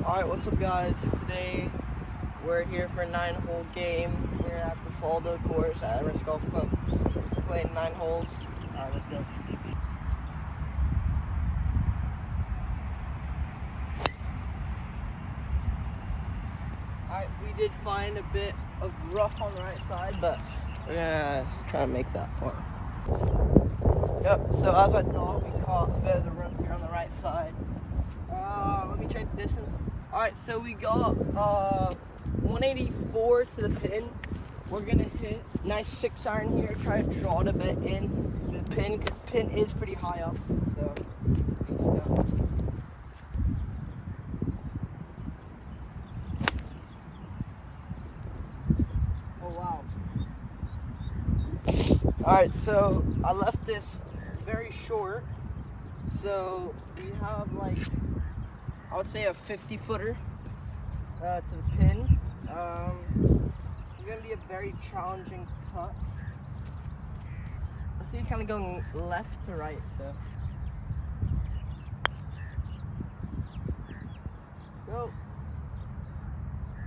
Alright, what's up guys? Today we're here for a 9-hole game. We're at the Faldo course at Emirates Golf Club. We're playing 9 holes. Alright, let's go. Alright, we did find a bit of rough on the right side, but we're gonna try to make that part. Yep, so as I thought, we caught a bit of the rough here on the right side. Let me check the distance. Alright, so we got 184 to the pin. We're gonna hit nice 6-iron here, try to draw it a bit in the pin. The pin is pretty high up, so yeah. Oh wow. Alright, so I left this very short. So we have like, I would say a 50-footer to the pin. It's gonna be a very challenging cut. I see it kind of going left to right, so. Go.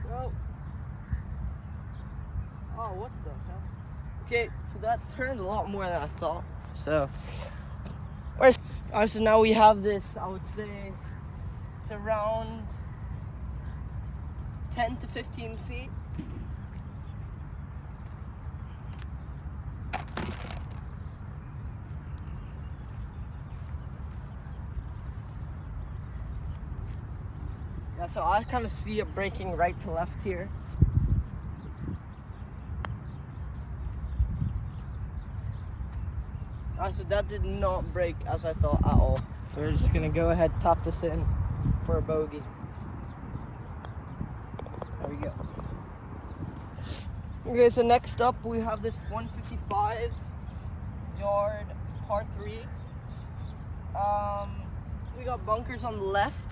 Go. Oh, what the hell? Okay, so that turned a lot more than I thought. So, alright, so now we have this, I would say, it's around 10 to 15 feet. Yeah, so I kind of see it breaking right to left here. Alright, so that did not break as I thought at all. So we're just gonna go ahead, top this in for a bogey. There we go. Okay, so next up we have this 155-yard par 3. We got bunkers on the left.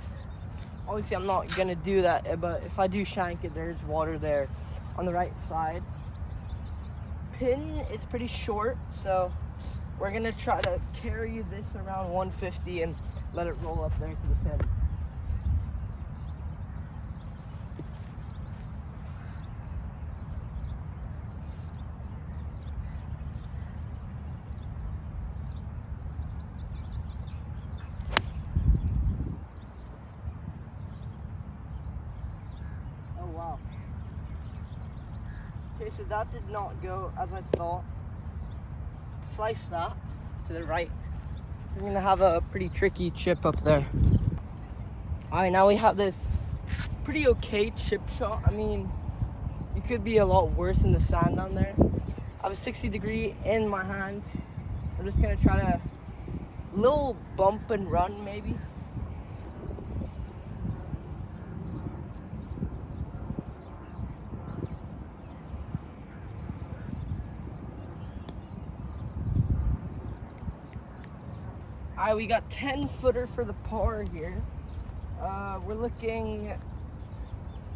Obviously I'm not gonna do that, but if I do shank it, there's water there on the right side. Pin is pretty short, so we're gonna try to carry this around 150 and let it roll up there to the pin. Oh wow. Okay, so that did not go as I thought. Slice that to the right. We're gonna have a pretty tricky chip up there. Alright, now we have this pretty okay chip shot. I mean, you could be a lot worse in the sand down there. I have a 60-degree in my hand. I'm just gonna try to little bump and run maybe. Alright, we got 10-footer for the par here. We're looking,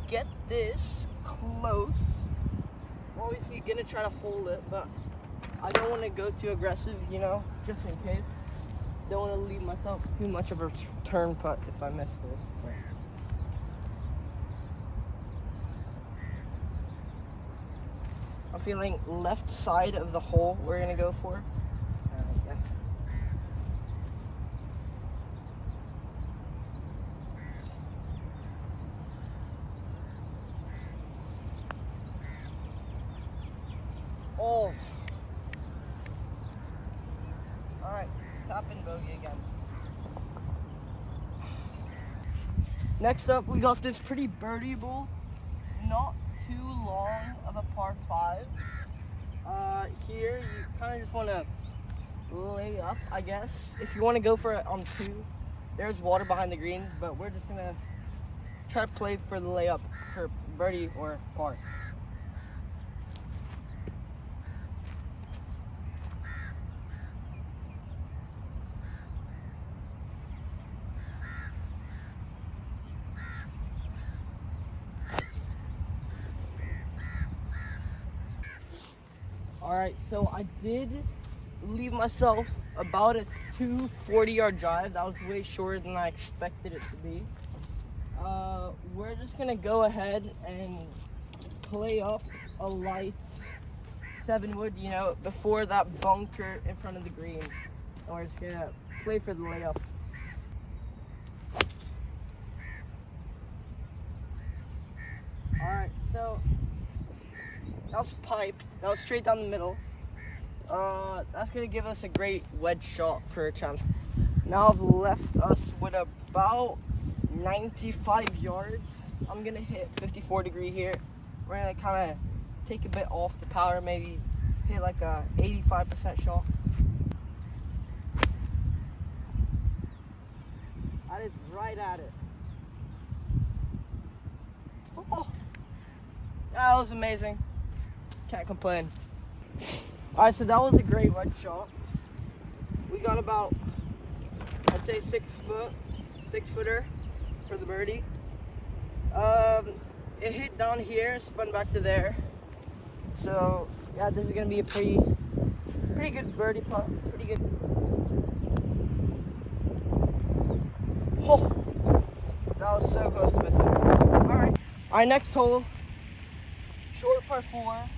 get this close. Obviously gonna try to hold it, but I don't want to go too aggressive, you know, just in case. Don't want to leave myself too much of a turn putt if I miss this. I'm feeling left side of the hole we're gonna go for. Yeah. Oh. Alright, top and bogey again. Next up, we got this pretty birdieable, not too long of a par 5. Here, you kind of just want to lay up, I guess. If you want to go for it on 2, there's water behind the green, but we're just going to try to play for the layup for birdie or par. Alright, so I did leave myself about a 240-yard drive. That was way shorter than I expected it to be. we're just gonna go ahead and play up a light 7-wood, you know, before that bunker in front of the green. And we're just gonna play for the layup. Alright, so that was piped. That was straight down the middle. That's gonna give us a great wedge shot for a chance. Now I've left us with about 95 yards. I'm gonna hit 54 degree here. We're gonna kind of take a bit off the power, maybe hit like a 85% shot. That is right at it. Oh, that was amazing. Can't complain. All right, so that was a great wedge shot. We got about, I'd say 6-footer for the birdie. It hit down here, spun back to there. So yeah, this is gonna be a pretty good birdie putt. Pretty good. Oh, that was so close to missing. All right. Our next hole, short par 4.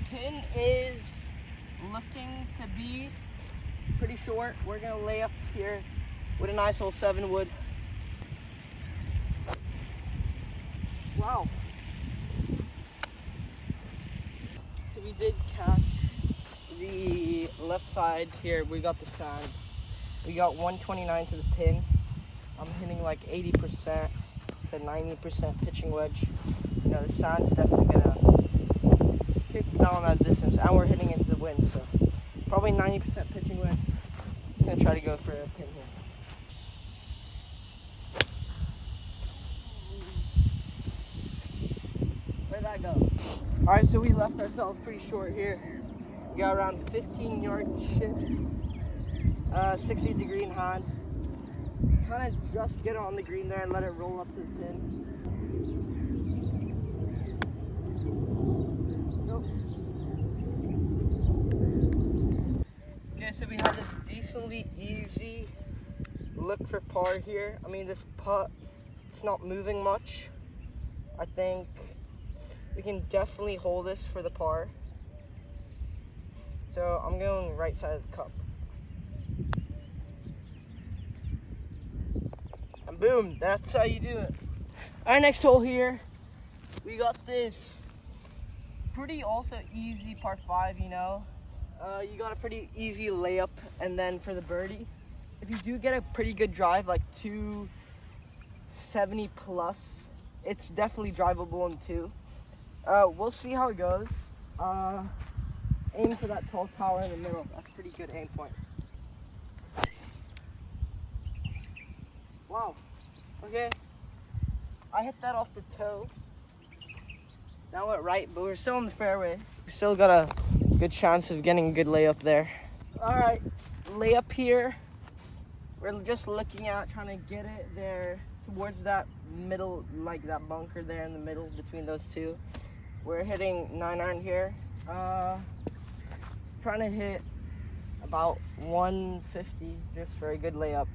Pin is looking to be pretty short. We're gonna lay up here with a nice old 7-wood. Wow. So we did catch the left side here. We got the sand. We got 129 to the pin. I'm hitting like 80% to 90% pitching wedge. You know, the sand's definitely gonna kick down that distance, and we're hitting into the wind, so probably 90% pitching wedge. I'm gonna try to go for a pin here. Where'd that go? All right, so we left ourselves pretty short here. We got around 15 yard chip, 60 degree in hand. Kind of just get it on the green there and let it roll up to the pin. Nope. Okay, so we have this decently easy look for par here. I mean, this putt, it's not moving much. I think we can definitely hold this for the par. So I'm going right side of the cup. And boom, that's how you do it. Our next hole here, we got this pretty also easy par 5, you know. You got a pretty easy layup, and then for the birdie, if you do get a pretty good drive, like 270 plus, it's definitely drivable in 2. We'll see how it goes. Aim for that tall tower in the middle. That's a pretty good aim point. Wow. Okay. I hit that off the toe. That went right, but we're still in the fairway. We still got a good chance of getting a good layup there. All right, layup here. We're just looking at trying to get it there towards that middle, like that bunker there in the middle between those two. We're hitting 9-iron here. Trying to hit about 150 just for a good layup.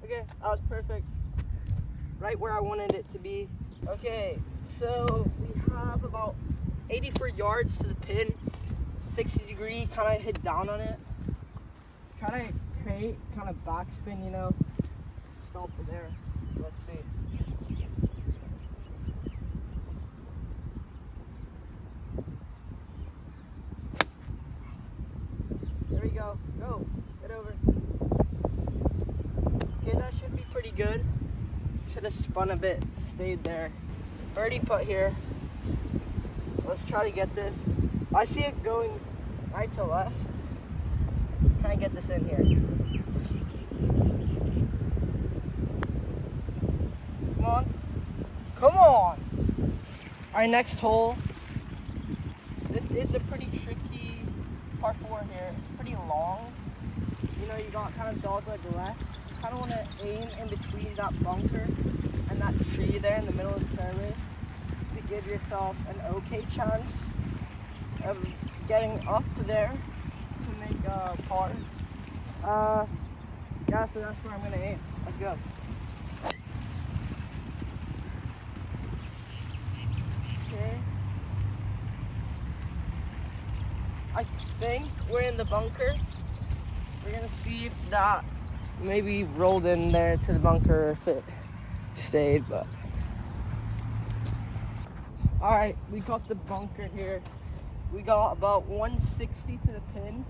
Okay, that was perfect. Right where I wanted it to be. Okay, so we have about 84 yards to the pin. 60 degree, kind of hit down on it. Try to create kind of backspin, you know. Stop there. Let's see. There we go. Go. Get over. Okay, that should be pretty good. Should have spun a bit, stayed there. Birdie putt here. Let's try to get this. I see it going right to left. Try and get this in here. Come on. Come on! Our next hole. This is a pretty tricky par 4 here. It's pretty long. You know, you got kind of dogleg left. Kind of want to aim in between that bunker and that tree there in the middle of the fairway to give yourself an okay chance of getting up there to make a par. Yeah, so that's where I'm gonna aim. Let's go. Okay. I think we're in the bunker. We're gonna see if that maybe rolled in there to the bunker or if it stayed, but. All right, we got the bunker here. We got about 160 to the pin.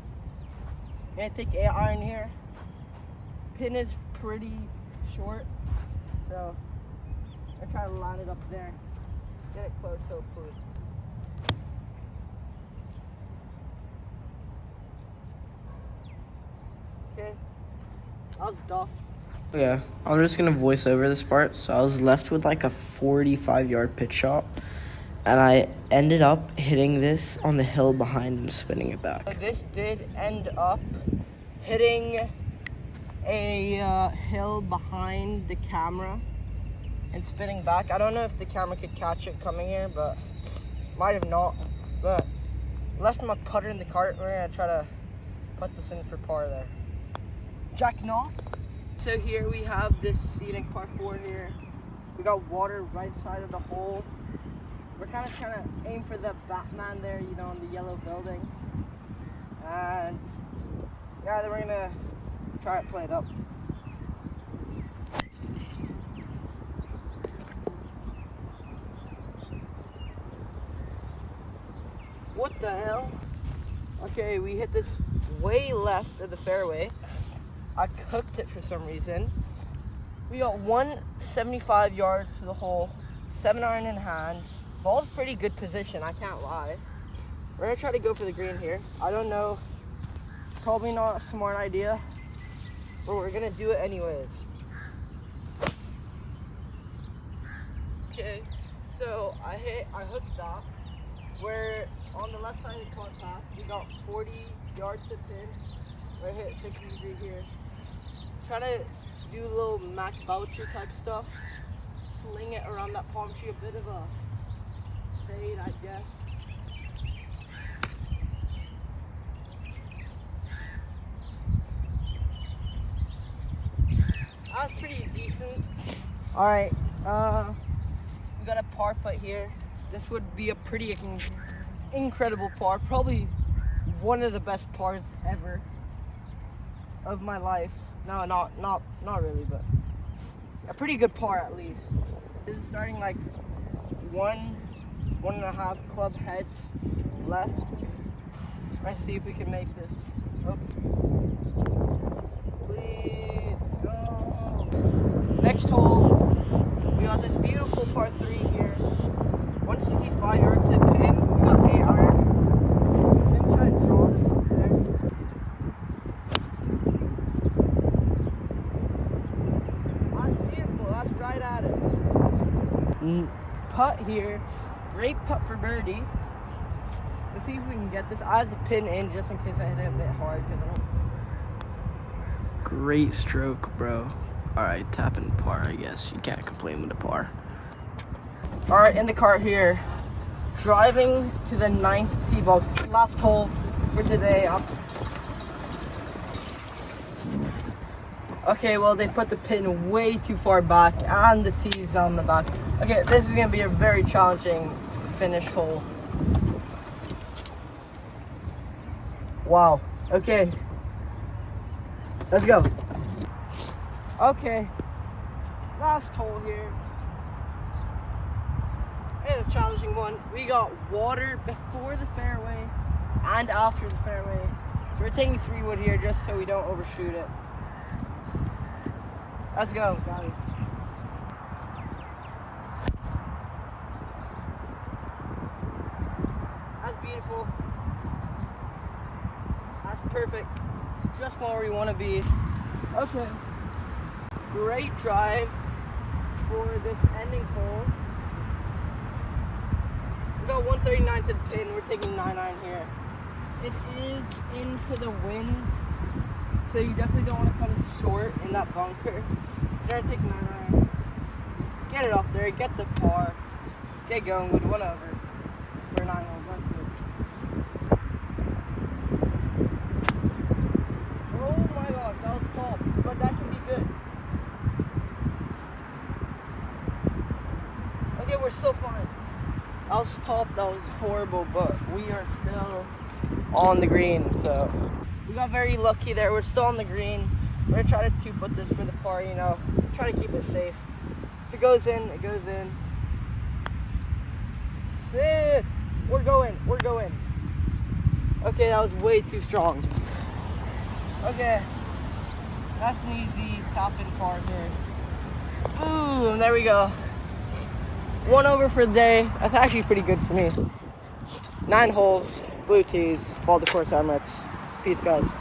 I'm gonna take 8-iron here. Pin is pretty short, so I try to line it up there. Get it close, hopefully. Okay, that was duffed. Yeah, I'm just gonna voice over this part. So I was left with like a 45-yard pitch shot, and I ended up hitting this on the hill behind and spinning it back. So this did end up hitting a hill behind the camera and spinning back. I don't know if the camera could catch it coming here, but might have not. But left my putter in the cart. We're gonna try to put this in for par there. Jack knock. So here we have this scenic par 4 here. We got water right side of the hole. We're kind of trying to aim for the Batman there, you know, on the yellow building. And yeah, then we're gonna try to play it up. What the hell? Okay, we hit this way left of the fairway. I cooked it for some reason. We got 175 yards to the hole, 7-iron in hand. Ball's pretty good position, I can't lie. We're gonna try to go for the green here. I don't know, probably not a smart idea, but we're gonna do it anyways. Okay, so I hooked that. We're on the left side of the cart path. We got 40 yards to pin. We're hit 60 degree here. Trying to do a little Mac Boucher type stuff. Sling it around that palm tree, a bit of a fade, I guess. That was pretty decent. All right, we got a par putt here. This would be a pretty incredible par, probably one of the best pars ever of my life. No, not really, but a pretty good par at least. This is starting like 1.5 club heads left. Let's see if we can make this. Oh. Please go. Next hole, we got this beautiful par 3 here. 165 yards to the pin. We got 8-iron. I'm gonna try to draw this up there. That's beautiful. That's right at it. Putt here. Great putt for birdie. Let's see if we can get this. I have the pin in just in case I hit it a bit hard. Great stroke, bro. All right, tapping par, I guess. You can't complain with the par. All right, in the cart here. Driving to the 9th tee box. Last hole for today. Okay, well, they put the pin way too far back and the tee's on the back. Okay, this is going to be a very challenging finish hole. Wow. Okay. Let's go. Okay. Last hole here. It's a challenging one. We got water before the fairway and after the fairway. So we're taking 3-wood here just so we don't overshoot it. Let's go, guys. That's beautiful. That's perfect. Just where we want to be. Okay. Great drive for this ending hole. We got 139 to the pin. We're taking 9-iron here. It is into the wind, so you definitely don't want to come short in that bunker. You're gonna take 9-iron. Get it up there. Get the par. Get going with 1 over for 9 holes. That's good. Oh my gosh, that was tough. But that we're still fine. That was top, that was horrible, but we are still on the green, so we got very lucky there. We're still on the green. We're gonna try to two-putt this for the par, you know, try to keep it safe. If it goes in, it goes in. Sit! We're going. Okay, that was way too strong. Okay, that's an easy top-in par here. Boom, there we go. 1 over for the day. That's actually pretty good for me. 9 holes, blue tees, Faldo course Emirates. Peace, guys.